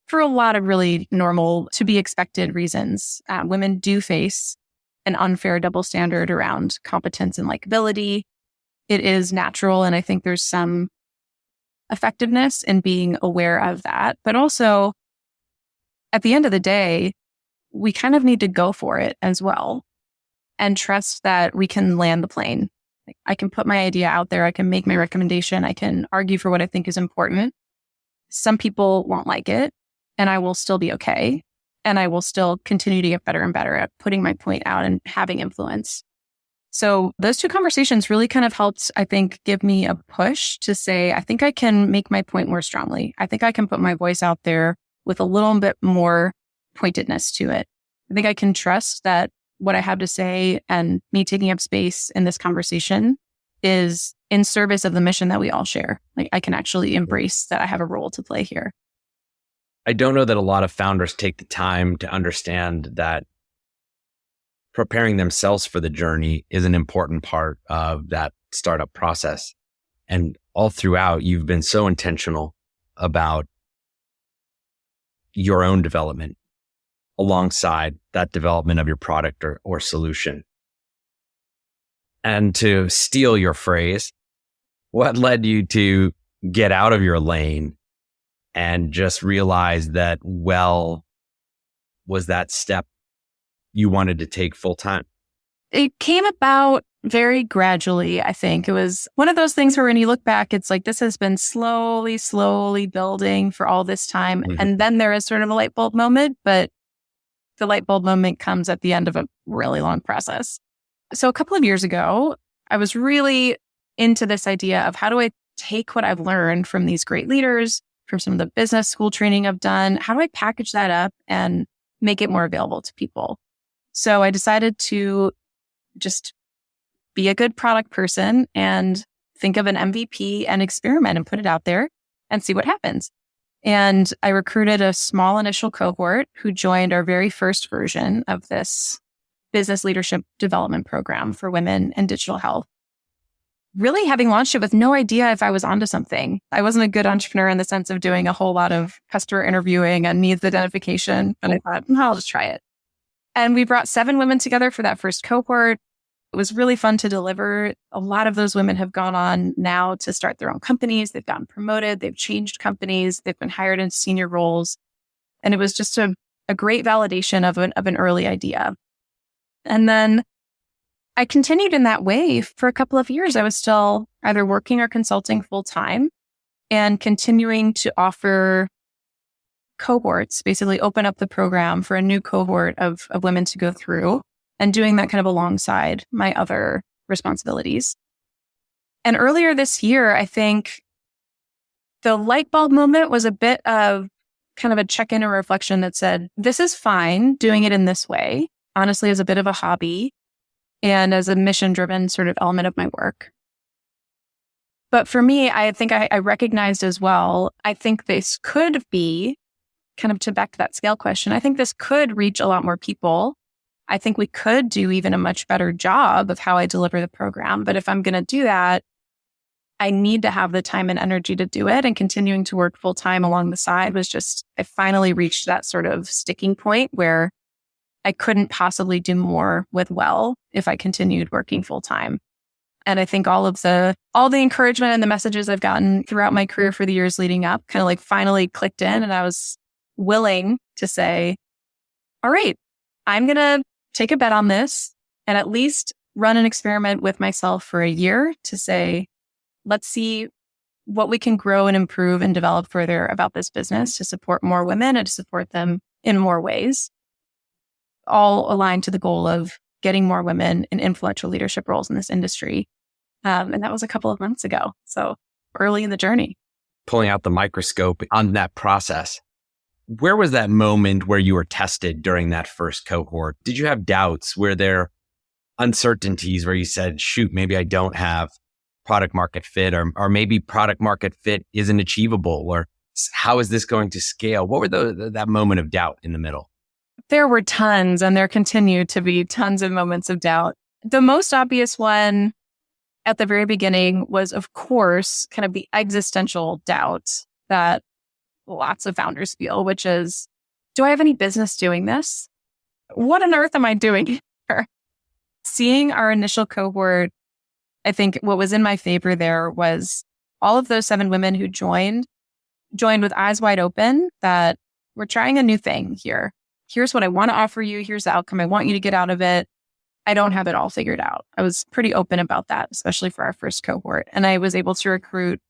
for a lot of really normal, to be expected reasons. Women do face an unfair double standard around competence and likability. It is natural. And I think there's some effectiveness in being aware of that. But also, at the end of the day, we kind of need to go for it as well and trust that we can land the plane. I can put my idea out there. I can make my recommendation. I can argue for what I think is important. Some people won't like it, and I will still be okay. and I will still continue to get better and better at putting my point out and having influence. So those two conversations really kind of helped, I think, give me a push to say, I think I can make my point more strongly. I think I can put my voice out there with a little bit more pointedness to it. I think I can trust that what I have to say and me taking up space in this conversation is in service of the mission that we all share. Like, I can actually embrace that I have a role to play here. I don't know that a lot of founders take the time to understand that preparing themselves for the journey is an important part of that startup process. And all throughout, you've been so intentional about your own development alongside that development of your product or solution. And to steal your phrase, what led you to get out of your lane and just realize that, well, was that step you wanted to take full time? It came about very gradually, I think. It was one of those things where when you look back, it's like, this has been slowly building for all this time. Mm-hmm. And then there is sort of a light bulb moment, but the light bulb moment comes at the end of a really long process. So a couple of years ago, I was really into this idea of how do I take what I've learned from these great leaders, from some of the business school training I've done, how do I package that up and make it more available to people? So I decided to just be a good product person and think of an MVP and experiment and put it out there and see what happens. And I recruited a small initial cohort who joined our very first version of this business leadership development program for women and digital health. Really having launched it with no idea if I was onto something. I wasn't a good entrepreneur in the sense of doing a whole lot of customer interviewing and needs identification, but I thought, I'll just try it. And we brought 7 women together for that first cohort. It was really fun to deliver. A lot of those women have gone on now to start their own companies. They've gotten promoted. They've changed companies. They've been hired in senior roles. And it was just a great validation of an early idea. And then I continued in that way for a couple of years. I was still either working or consulting full time and continuing to offer cohorts, basically open up the program for a new cohort of women to go through, and doing that kind of alongside my other responsibilities. And earlier this year, I think the light bulb moment was a bit of kind of a check-in or reflection that said, this is fine doing it in this way, honestly, as a bit of a hobby and as a mission-driven sort of element of my work. But for me, I think I recognized as well, I think this could be kind of to back to that scale question. I think this could reach a lot more people. I think we could do even a much better job of how I deliver the program. But if I'm going to do that, I need to have the time and energy to do it. And continuing to work full time along the side was just, I finally reached that sort of sticking point where I couldn't possibly do more with well if I continued working full time. And I think all the encouragement and the messages I've gotten throughout my career for the years leading up kind of like finally clicked in, and I was willing to say, all right, I'm going to take a bet on this and at least run an experiment with myself for a year to say, let's see what we can grow and improve and develop further about this business to support more women and to support them in more ways, all aligned to the goal of getting more women in influential leadership roles in this industry. And that was a couple of months ago. So early in the journey. Pulling out the microscope on that process, where was that moment where you were tested during that first cohort? Did you have doubts? Were there uncertainties where you said, shoot, maybe I don't have product market fit, or maybe product market fit isn't achievable, or how is this going to scale? What were that moment of doubt in the middle? There were tons, and there continue to be tons of moments of doubt. The most obvious one at the very beginning was, of course, kind of the existential doubt that lots of founders feel, which is, do I have any business doing this? What on earth am I doing here? Seeing our initial cohort, I think what was in my favor there was all of those 7 women who joined with eyes wide open that we're trying a new thing here. Here's what I want to offer you. Here's the outcome I want you to get out of it. I don't have it all figured out. I was pretty open about that, especially for our first cohort. And I was able to recruit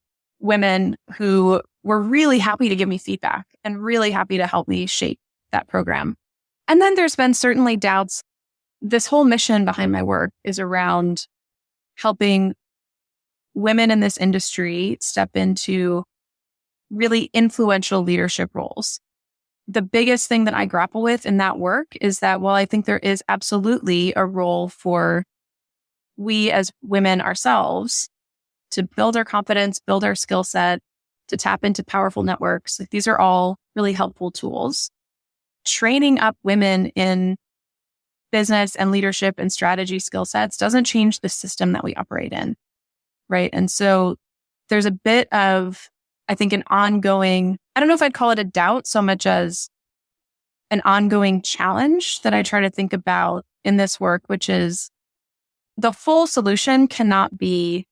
women who were really happy to give me feedback and really happy to help me shape that program. And then there's been certainly doubts. This whole mission behind my work is around helping women in this industry step into really influential leadership roles. The biggest thing that I grapple with in that work is that while I think there is absolutely a role for we as women ourselves to build our confidence, build our skill set, to tap into powerful networks, like these are all really helpful tools. Training up women in business and leadership and strategy skill sets doesn't change the system that we operate in, right? And so there's a bit of, I think, an ongoing, I don't know if I'd call it a doubt so much as an ongoing challenge that I try to think about in this work, which is the full solution cannot be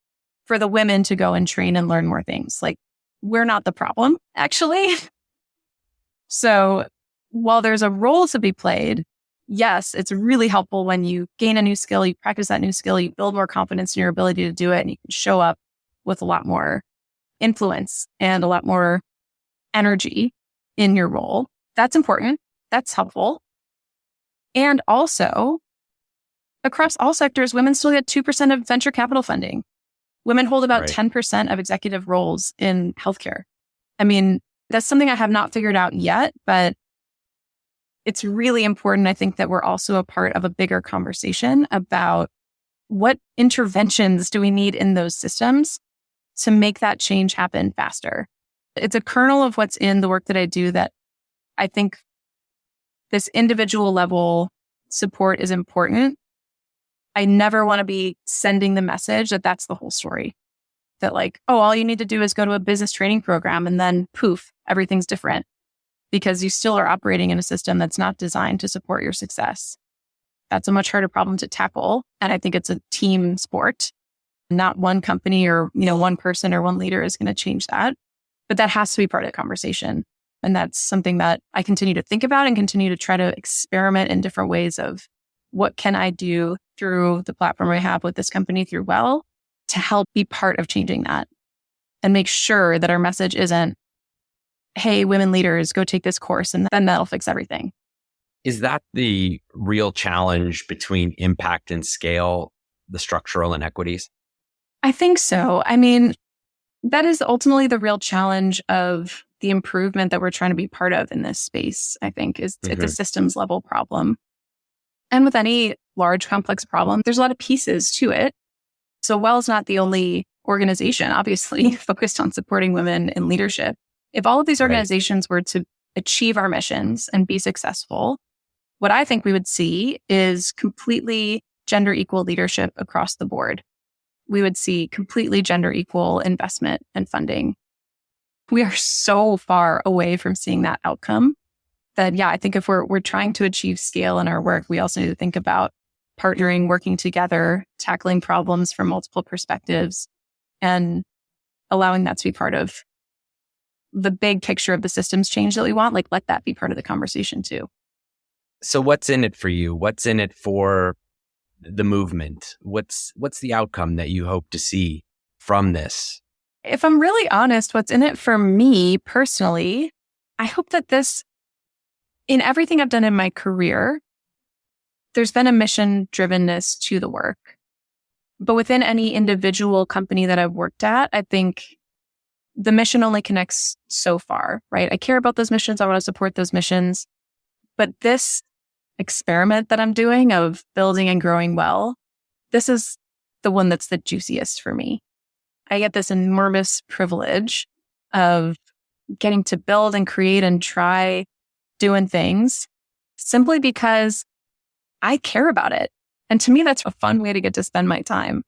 for the women to go and train and learn more things. Like, we're not the problem, actually. So while there's a role to be played, yes, it's really helpful when you gain a new skill, you practice that new skill, you build more confidence in your ability to do it, and you can show up with a lot more influence and a lot more energy in your role. That's important. That's helpful. And also, across all sectors, women still get 2% of venture capital funding. Women hold about 10% of executive roles in healthcare. I mean, that's something I have not figured out yet, but it's really important, I think, that we're also a part of a bigger conversation about what interventions do we need in those systems to make that change happen faster. It's a kernel of what's in the work that I do that I think this individual level support is important. I never want to be sending the message that that's the whole story. That like, oh, all you need to do is go to a business training program and then poof, everything's different. Because you still are operating in a system that's not designed to support your success. That's a much harder problem to tackle. And I think it's a team sport. Not one company or, one person or one leader is going to change that. But that has to be part of the conversation. And that's something that I continue to think about and continue to try to experiment in different ways of what can I do through the platform I have with this company through Well to help be part of changing that and make sure that our message isn't, hey, women leaders, go take this course and then that'll fix everything. Is that the real challenge between impact and scale, the structural inequities? I think so. I mean, that is ultimately the real challenge of the improvement that we're trying to be part of in this space, I think, is it's a systems level problem. And with any large, complex problem, there's a lot of pieces to it. So Well is not the only organization, obviously, focused on supporting women in leadership. If all of these organizations were to achieve our missions and be successful, what I think we would see is completely gender equal leadership across the board. We would see completely gender equal investment and funding. We are so far away from seeing that outcome that, I think if we're trying to achieve scale in our work, we also need to think about partnering, working together, tackling problems from multiple perspectives, and allowing that to be part of the big picture of the systems change that we want. Like, let that be part of the conversation too. So what's in it for you? What's in it for the movement? What's the outcome that you hope to see from this? If I'm really honest, what's in it for me personally, I hope that in everything I've done in my career, there's been a mission drivenness to the work. But within any individual company that I've worked at, I think the mission only connects so far, right? I care about those missions. I want to support those missions. But this experiment that I'm doing of building and growing Well, this is the one that's the juiciest for me. I get this enormous privilege of getting to build and create and try doing things simply because I care about it. And to me, that's a fun way to get to spend my time.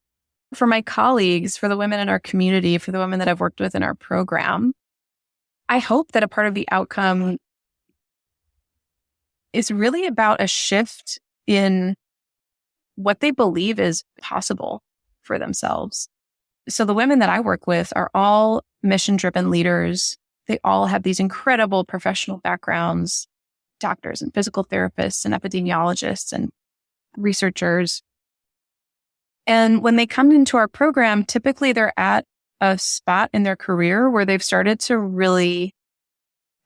For my colleagues, for the women in our community, for the women that I've worked with in our program, I hope that a part of the outcome is really about a shift in what they believe is possible for themselves. So the women that I work with are all mission-driven leaders. They all have these incredible professional backgrounds, doctors and physical therapists and epidemiologists and researchers. And when they come into our program, typically they're at a spot in their career where they've started to really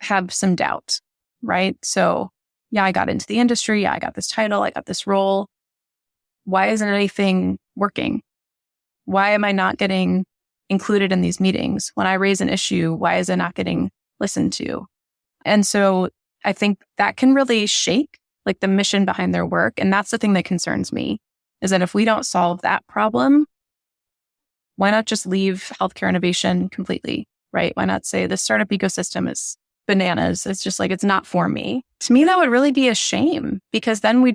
have some doubt, right? So yeah, I got into the industry. Yeah, I got this title. I got this role. Why isn't anything working? Why am I not getting included in these meetings? When I raise an issue, why is it not getting listened to? And so I think that can really shake like the mission behind their work. And that's the thing that concerns me, is that if we don't solve that problem, why not just leave healthcare innovation completely, right? Why not say the startup ecosystem is bananas? It's just like, it's not for me. To me, that would really be a shame, because then we're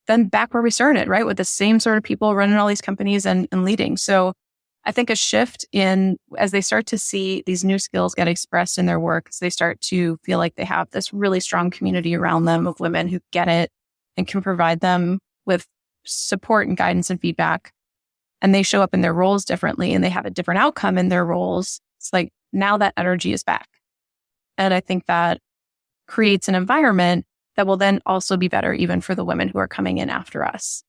then back where we started, right? With the same sort of people running all these companies and leading. So I think a shift as they start to see these new skills get expressed in their work, as they start to feel like they have this really strong community around them of women who get it and can provide them with support and guidance and feedback, and they show up in their roles differently and they have a different outcome in their roles. It's like, now that energy is back. And I think that creates an environment that will then also be better even for the women who are coming in after us.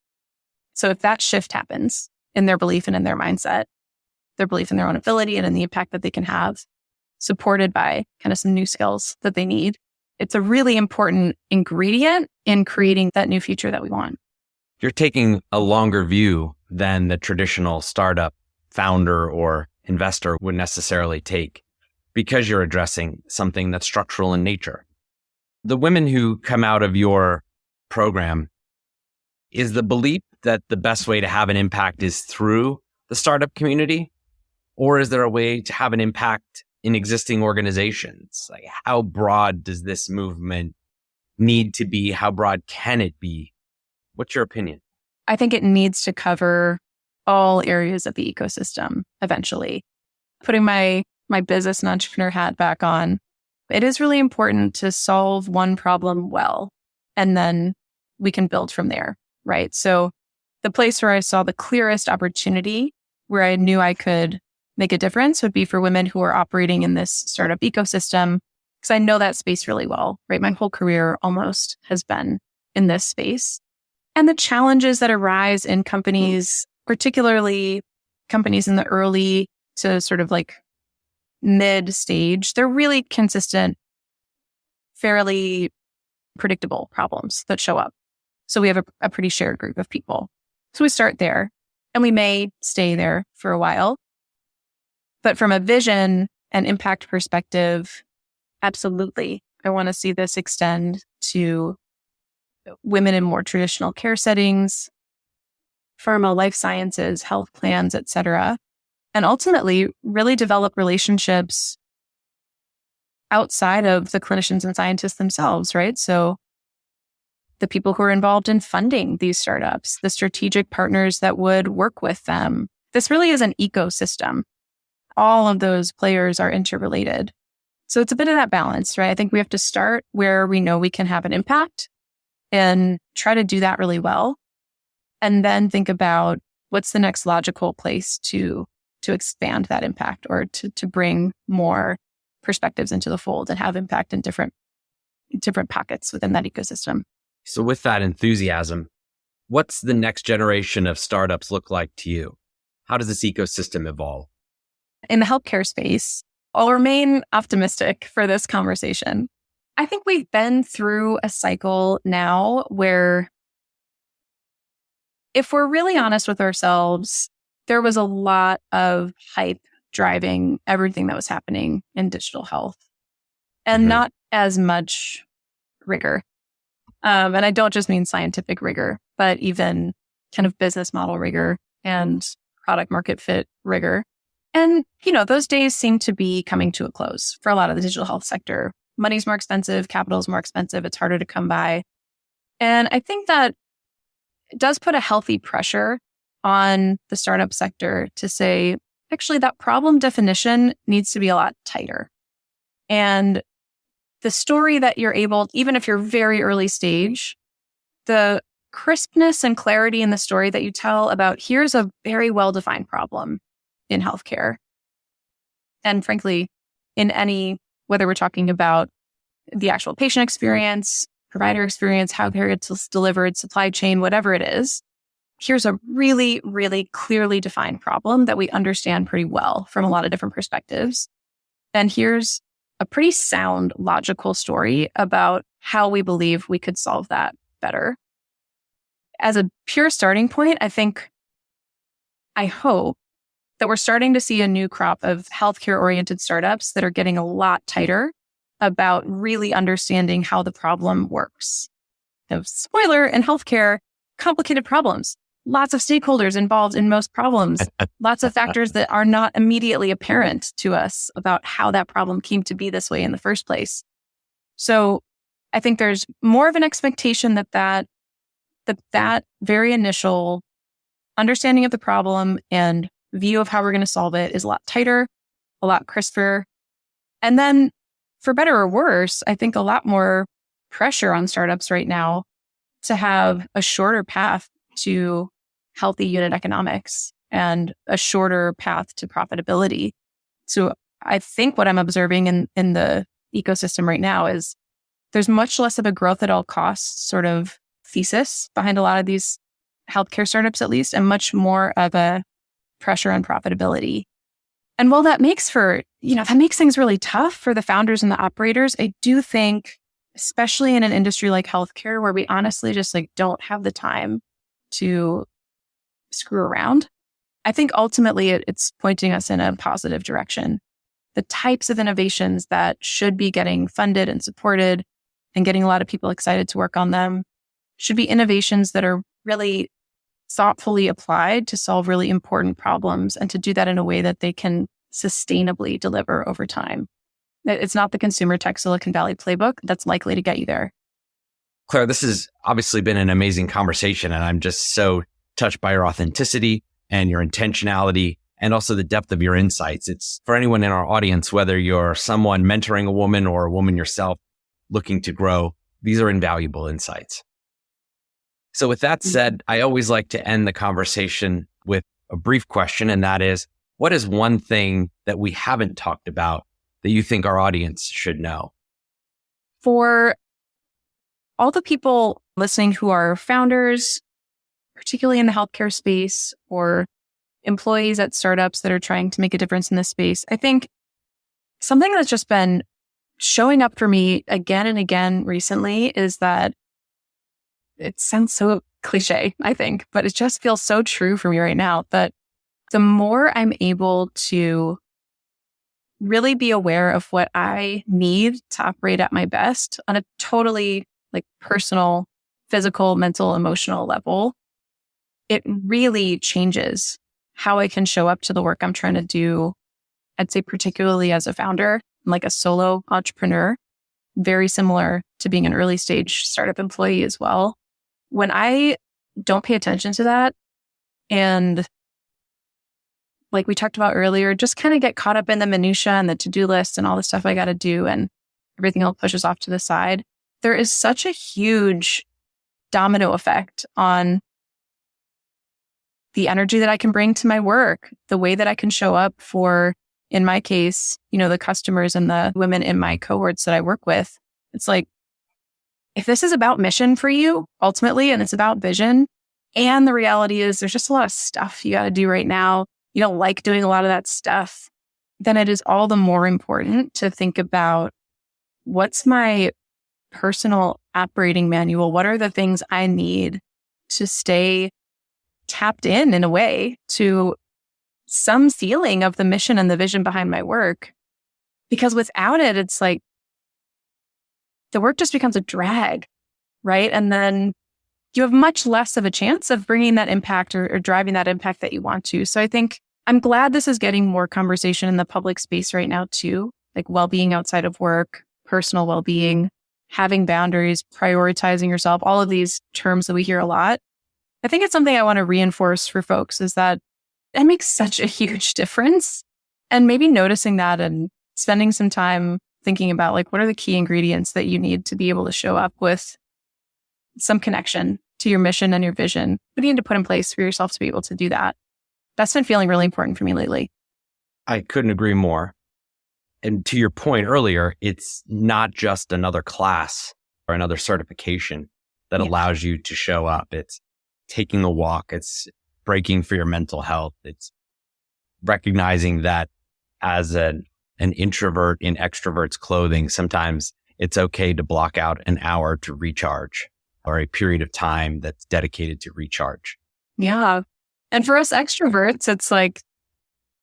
So if that shift happens in their belief and in their mindset, their belief in their own ability and in the impact that they can have, supported by kind of some new skills that they need, it's a really important ingredient in creating that new future that we want. You're taking a longer view than the traditional startup founder or investor would necessarily take, because you're addressing something that's structural in nature. The women who come out of your program, is the belief that the best way to have an impact is through the startup community? Or is there a way to have an impact in existing organizations? Like, how broad does this movement need to be? How broad can it be? What's your opinion? I think it needs to cover all areas of the ecosystem eventually. Putting my business and entrepreneur hat back on, it is really important to solve one problem well, and then we can build from there, right? So the place where I saw the clearest opportunity, where I knew I could make a difference, would be for women who are operating in this startup ecosystem, because I know that space really well, right? My whole career almost has been in this space. And the challenges that arise in companies, particularly companies in the early to sort of like mid stage, they're really consistent, fairly predictable problems that show up. So we have a pretty shared group of people. So we start there, and we may stay there for a while. But from a vision and impact perspective, absolutely, I want to see this extend to women in more traditional care settings, pharma, life sciences, health plans, et cetera. And ultimately really develop relationships outside of the clinicians and scientists themselves, right? So the people who are involved in funding these startups, the strategic partners that would work with them. This really is an ecosystem. All of those players are interrelated. So it's a bit of that balance, right? I think we have to start where we know we can have an impact and try to do that really well. And then think about what's the next logical place to expand that impact, or to bring more perspectives into the fold and have impact in different pockets within that ecosystem. So with that enthusiasm, what's the next generation of startups look like to you? How does this ecosystem evolve? In the healthcare space, I'll remain optimistic for this conversation. I think we've been through a cycle now where, if we're really honest with ourselves, there was a lot of hype driving everything that was happening in digital health, and not as much rigor. And I don't just mean scientific rigor, but even kind of business model rigor and product market fit rigor. And, those days seem to be coming to a close for a lot of the digital health sector. Money's more expensive, capital's more expensive, it's harder to come by. And I think that it does put a healthy pressure on the startup sector to say, actually, that problem definition needs to be a lot tighter. And the story that you're able, even if you're very early stage, the crispness and clarity in the story that you tell about, here's a very well-defined problem in healthcare. And frankly, in any, whether we're talking about the actual patient experience, provider experience, how care gets delivered, supply chain, whatever it is, here's a really, really clearly defined problem that we understand pretty well from a lot of different perspectives. And here's a pretty sound, logical story about how we believe we could solve that better. As a pure starting point, I hope that we're starting to see a new crop of healthcare-oriented startups that are getting a lot tighter about really understanding how the problem works. Spoiler, in healthcare, complicated problems. Lots of stakeholders involved in most problems. Lots of factors that are not immediately apparent to us about how that problem came to be this way in the first place. So I think there's more of an expectation that very initial understanding of the problem and view of how we're going to solve it is a lot tighter, a lot crisper. And then for better or worse, I think a lot more pressure on startups right now to have a shorter path to healthy unit economics and a shorter path to profitability. So I think what I'm observing in the ecosystem right now is there's much less of a growth at all costs sort of thesis behind a lot of these healthcare startups, at least, and much more of a pressure on profitability. And while that makes things really tough for the founders and the operators, I do think, especially in an industry like healthcare, where we honestly just don't have the time to screw around, I think ultimately it's pointing us in a positive direction. The types of innovations that should be getting funded and supported and getting a lot of people excited to work on them should be innovations that are really thoughtfully applied to solve really important problems and to do that in a way that they can sustainably deliver over time. It's not the consumer tech Silicon Valley playbook that's likely to get you there. Claire, this has obviously been an amazing conversation, and I'm just so touched by your authenticity and your intentionality and also the depth of your insights. It's for anyone in our audience, whether you're someone mentoring a woman or a woman yourself looking to grow, these are invaluable insights. So with that said, I always like to end the conversation with a brief question, and that is, what is one thing that we haven't talked about that you think our audience should know? For all the people listening who are founders, particularly in the healthcare space, or employees at startups that are trying to make a difference in this space, I think something that's just been showing up for me again and again recently is that it sounds so cliche, I think, but it just feels so true for me right now that the more I'm able to really be aware of what I need to operate at my best on a totally personal, physical, mental, emotional level, it really changes how I can show up to the work I'm trying to do. I'd say particularly as a founder, like a solo entrepreneur, very similar to being an early stage startup employee as well. When I don't pay attention to that and like we talked about earlier, just kind of get caught up in the minutia and the to-do list and all the stuff I got to do and everything else pushes off to the side, there is such a huge domino effect on the energy that I can bring to my work, the way that I can show up for, in my case, the customers and the women in my cohorts that I work with. It's like, if this is about mission for you, ultimately, and it's about vision, and the reality is there's just a lot of stuff you got to do right now, you don't like doing a lot of that stuff, then it is all the more important to think about what's my personal operating manual? What are the things I need to stay tapped in a way to some feeling of the mission and the vision behind my work? Because without it, it's like the work just becomes a drag, right? And then you have much less of a chance of bringing that impact or driving that impact that you want to. So I think I'm glad this is getting more conversation in the public space right now too, like well-being outside of work, personal well-being, having boundaries, prioritizing yourself, all of these terms that we hear a lot. I think it's something I want to reinforce for folks is that it makes such a huge difference. And maybe noticing that and spending some time thinking about what are the key ingredients that you need to be able to show up with some connection to your mission and your vision. What do you need to put in place for yourself to be able to do that? That's been feeling really important for me lately. I couldn't agree more. And to your point earlier, it's not just another class or another certification that allows you to show up. It's taking the walk. It's breaking for your mental health. It's recognizing that as an introvert in extrovert's clothing, sometimes it's okay to block out an hour to recharge or a period of time that's dedicated to recharge. Yeah. And for us extroverts, it's like,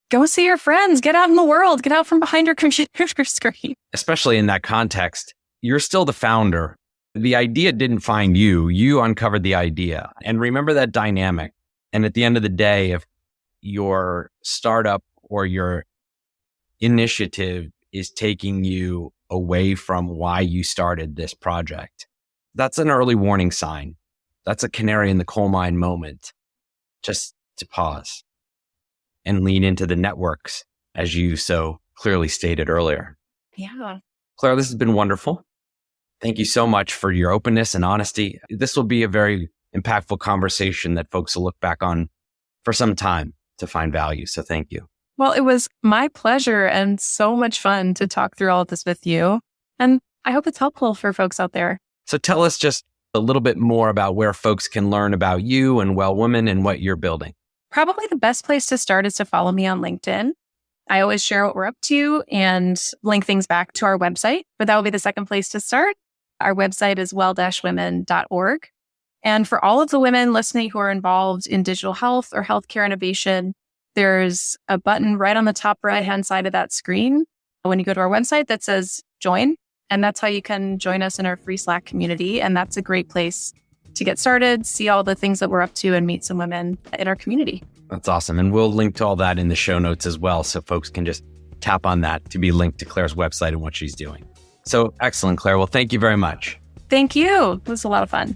go see your friends, get out in the world, get out from behind your computer screen. Especially in that context, you're still the founder. The idea didn't find you. You uncovered the idea. And remember that dynamic. And at the end of the day, if your startup or your initiative is taking you away from why you started this project, that's an early warning sign. That's a canary in the coal mine moment. Just to pause and lean into the networks, as you so clearly stated earlier. Yeah. Clare, this has been wonderful. Thank you so much for your openness and honesty. This will be a very impactful conversation that folks will look back on for some time to find value. So thank you. Well, it was my pleasure and so much fun to talk through all of this with you. And I hope it's helpful for folks out there. So tell us just a little bit more about where folks can learn about you and Well Woman and what you're building. Probably the best place to start is to follow me on LinkedIn. I always share what we're up to and link things back to our website, but that will be the second place to start. Our website is well-women.org. And for all of the women listening who are involved in digital health or healthcare innovation, there's a button right on the top right-hand side of that screen when you go to our website that says join. And that's how you can join us in our free Slack community. And that's a great place to get started, see all the things that we're up to, and meet some women in our community. That's awesome. And we'll link to all that in the show notes as well, so folks can just tap on that to be linked to Clare's website and what she's doing. So excellent, Clare. Well, thank you very much. Thank you. It was a lot of fun.